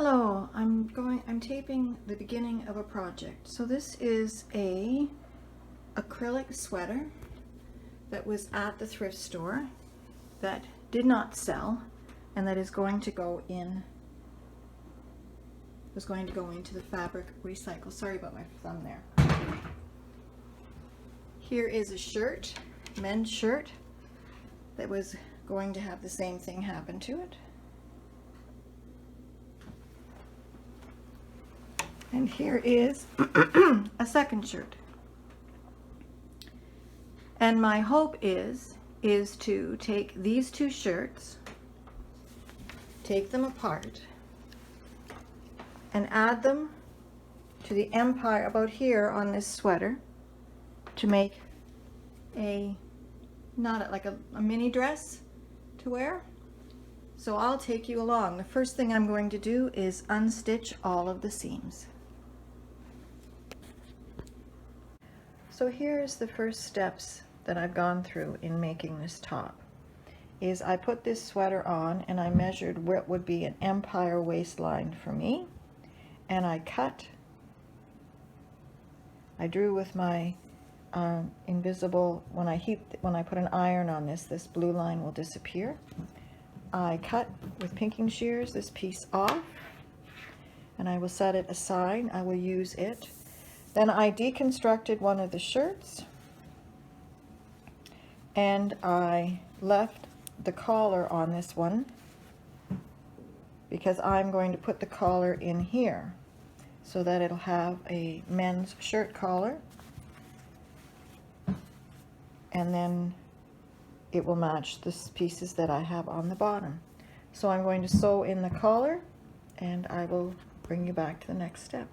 Hello, I'm taping the beginning of a project. So this is a acrylic sweater that was at the thrift store that did not sell and that is going to go into the fabric recycle. Sorry about my thumb there. Here is a shirt, men's shirt, that was going to have the same thing happen to it. And here is a second shirt. And my hope is to take these two shirts, take them apart, and add them to the empire about here on this sweater to make not like a mini dress to wear. So I'll take you along. The first thing I'm going to do is unstitch all of the seams. So here's the first steps that I've gone through in making this top. Is I put this sweater on and I measured what would be an empire waistline for me, and I drew with my invisible, when I put an iron on this blue line will disappear. I cut with pinking shears this piece off and I will set it aside. I will use it. Then I deconstructed one of the shirts and I left the collar on this one because I'm going to put the collar in here so that it'll have a men's shirt collar, and then it will match the pieces that I have on the bottom. So I'm going to sew in the collar and I will bring you back to the next step.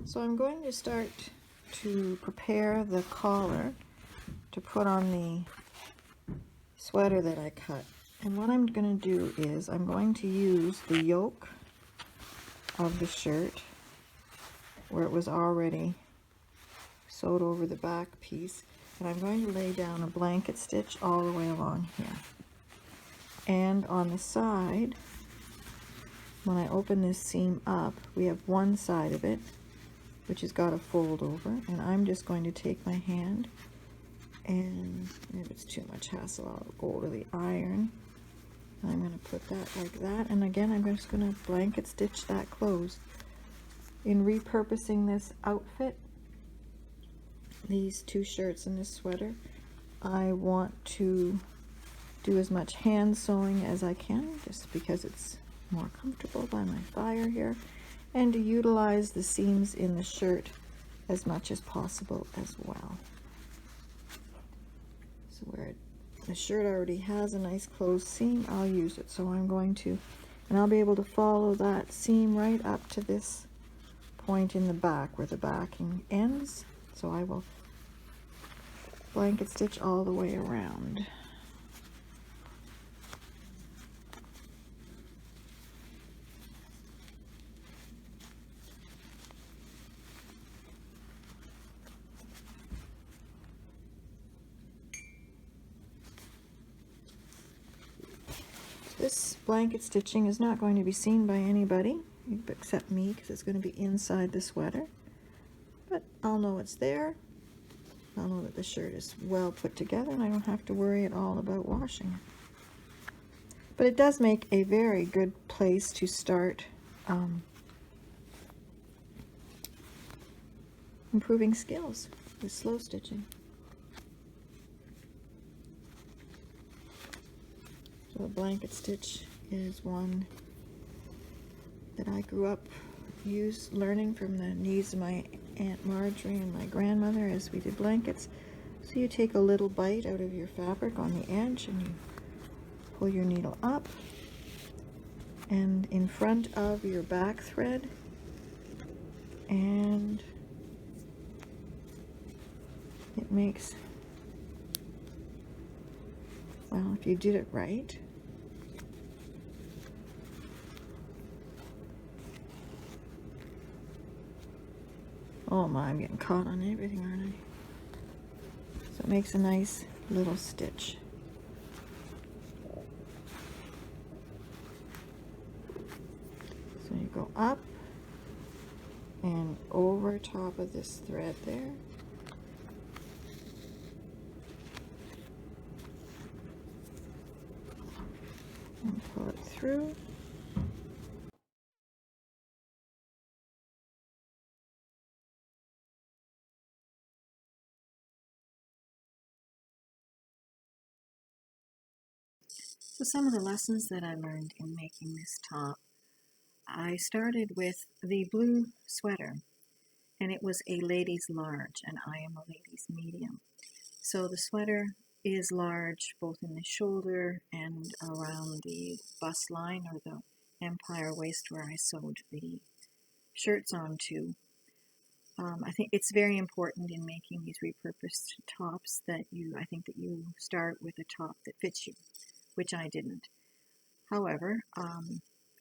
So I'm going to start to prepare the collar to put on the sweater that I cut. And what I'm going to do is I'm going to use the yoke of the shirt where it was already sewed over the back piece, and I'm going to lay down a blanket stitch all the way along here. And on the side, when I open this seam up, we have one side of it which has got a fold over, and I'm just going to take my hand, and if it's too much hassle I'll go to the iron. I'm going to put that like that, and again I'm just going to blanket stitch that closed. In repurposing this outfit, these two shirts and this sweater, I want to do as much hand sewing as I can just because it's more comfortable by my fire here, and to utilize the seams in the shirt as much as possible as well. So where the shirt already has a nice closed seam, I'll use it. So I'm going to, and I'll be able to follow that seam right up to this point in the back where the backing ends. So I will blanket stitch all the way around. This blanket stitching is not going to be seen by anybody except me because it's going to be inside the sweater, but I'll know it's there. I'll know that the shirt is well put together and I don't have to worry at all about washing it. But it does make a very good place to start improving skills with slow stitching. So a blanket stitch is one that I grew up learning from the needs of my Aunt Marjorie and my grandmother as we did blankets. So you take a little bite out of your fabric on the edge and you pull your needle up, and in front of your back thread, and it makes, well, if you did it right, oh my, I'm getting caught on everything, aren't I? So it makes a nice little stitch. up and over top of this thread there. And pull it through. So some of the lessons that I learned in making this top, I started with the blue sweater, and it was a ladies large, and I am a ladies medium. So the sweater is large both in the shoulder and around the bust line or the empire waist where I sewed the shirts onto. I think it's very important in making these repurposed tops that I think that you start with a top that fits you, which I didn't. However,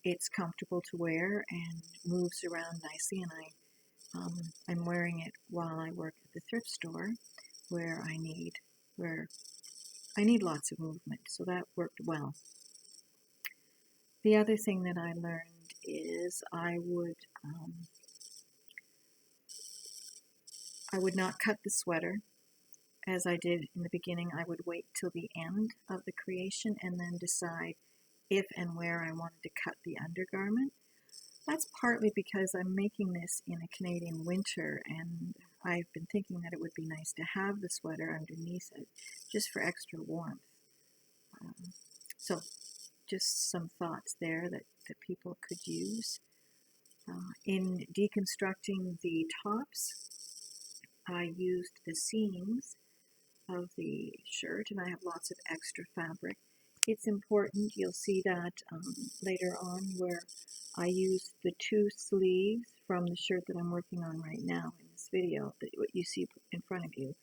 it's comfortable to wear and moves around nicely, and I'm wearing it while I work at the thrift store where I need lots of movement, so that worked well. The other thing that I learned is I would not cut the sweater as I did in the beginning. I would wait till the end of the creation and then decide if and where I wanted to cut the undergarment. That's partly because I'm making this in a Canadian winter, and I've been thinking that it would be nice to have the sweater underneath it just for extra warmth. So just some thoughts there that people could use. In deconstructing the tops, I used the seams of the shirt, and I have lots of extra fabric. It's important, you'll see that later on, where I used the two sleeves from the shirt that I'm working on right now in this video, what you see in front of you.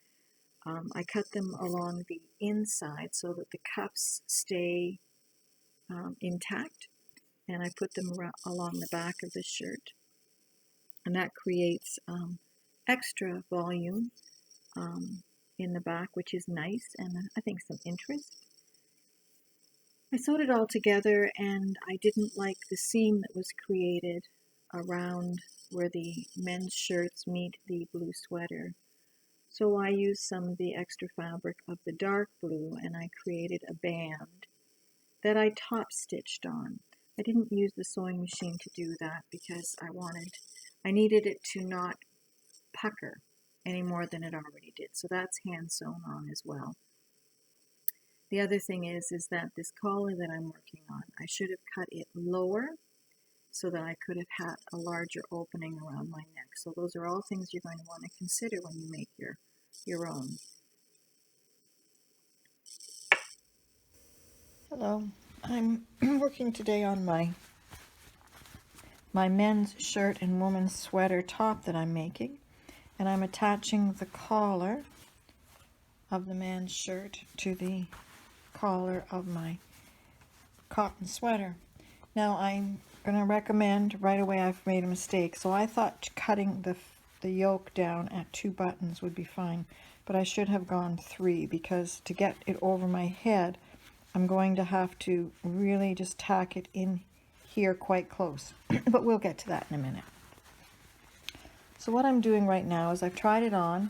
I cut them along the inside so that the cuffs stay intact, and I put them along the back of the shirt, and that creates extra volume in the back, which is nice, and I think some interest. I sewed it all together, and I didn't like the seam that was created around where the men's shirts meet the blue sweater. So I used some of the extra fabric of the dark blue, and I created a band that I top stitched on. I didn't use the sewing machine to do that because I needed it to not pucker any more than it already did. So that's hand sewn on as well. The other thing is that this collar that I'm working on, I should have cut it lower so that I could have had a larger opening around my neck. So those are all things you're going to want to consider when you make your own. Hello, I'm working today on my men's shirt and woman's sweater top that I'm making, and I'm attaching the collar of the man's shirt to the collar of my cotton sweater. Now I'm going to recommend right away, I've made a mistake. So I thought cutting the yoke down at 2 buttons would be fine, but I should have gone 3, because to get it over my head, I'm going to have to really just tack it in here quite close. But we'll get to that in a minute. So what I'm doing right now is I've tried it on,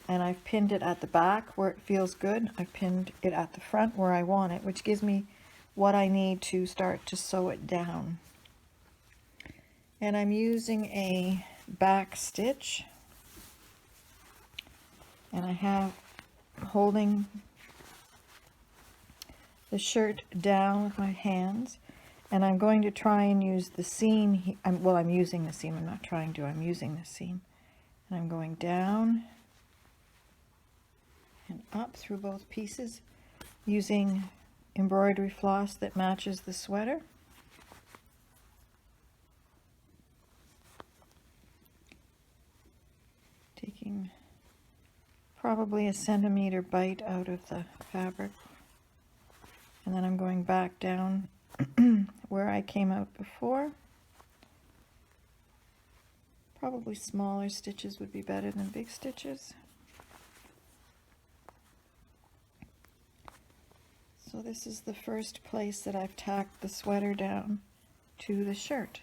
and I've pinned it at the back where it feels good. I've pinned it at the front where I want it, which gives me what I need to start to sew it down. And I'm using a back stitch, and I have holding the shirt down with my hands, and I'm going to try and use the seam. I'm using the seam. I'm not trying to. I'm using the seam. And I'm going down and up through both pieces using embroidery floss that matches the sweater. Taking probably a centimeter bite out of the fabric. And then I'm going back down where I came out before. Probably smaller stitches would be better than big stitches. So this is the first place that I've tacked the sweater down to the shirt.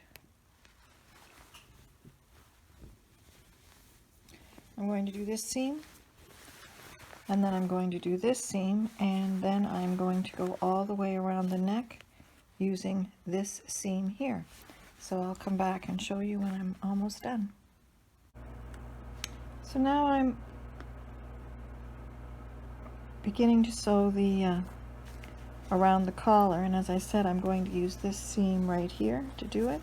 I'm going to do this seam, and then I'm going to do this seam, and then I'm going to go all the way around the neck using this seam here. So I'll come back and show you when I'm almost done. So now I'm beginning to sew the around the collar, and as I said, I'm going to use this seam right here to do it,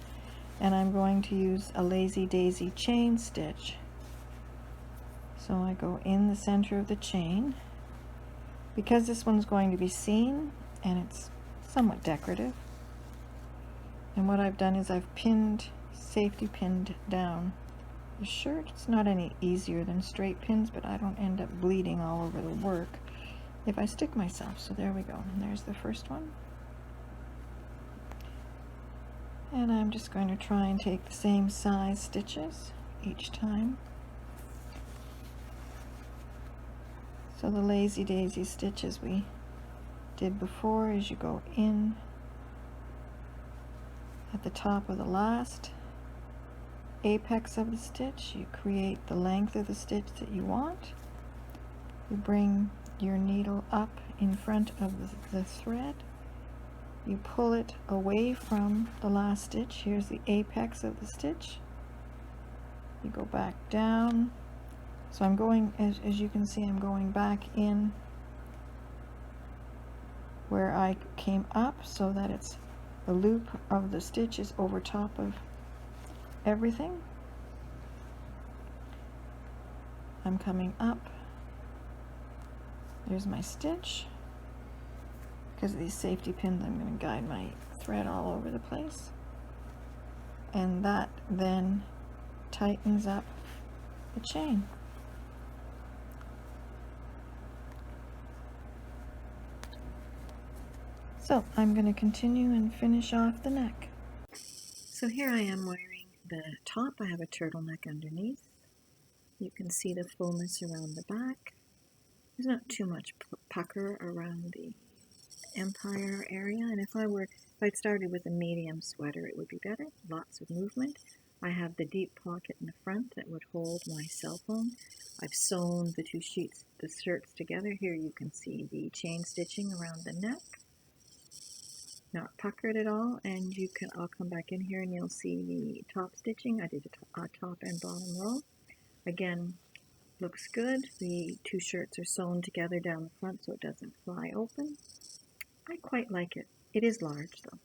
and I'm going to use a lazy daisy chain stitch. So I go in the center of the chain. Because this one's going to be seen and it's somewhat decorative, and what I've done is I've safety pinned down the shirt. It's not any easier than straight pins, but I don't end up bleeding all over the work if I stick myself. So there we go, and there's the first one. And I'm just going to try and take the same size stitches each time. So the lazy daisy stitches we did before is you go in at the top of the last apex of the stitch, you create the length of the stitch that you want, you bring your needle up in front of the thread, you pull it away from the last stitch, here's the apex of the stitch, you go back down. So I'm going, as you can see, I'm going back in where I came up so that it's the loop of the stitch is over top of everything. I'm coming up. There's my stitch. Because of these safety pins, I'm going to guide my thread all over the place. And that then tightens up the chain. So I'm going to continue and finish off the neck. So here I am wearing the top. I have a turtleneck underneath. You can see the fullness around the back. There's not too much pucker around the empire area, and if I'd started with a medium sweater, it would be better. Lots of movement. I have the deep pocket in the front that would hold my cell phone. I've sewn the two sheets, the shirts together. Here you can see the chain stitching around the neck. Not puckered at all, and I'll come back in here and you'll see the top stitching. I did a top and bottom row. Again, looks good. The two shirts are sewn together down the front so it doesn't fly open. I quite like it. It is large though.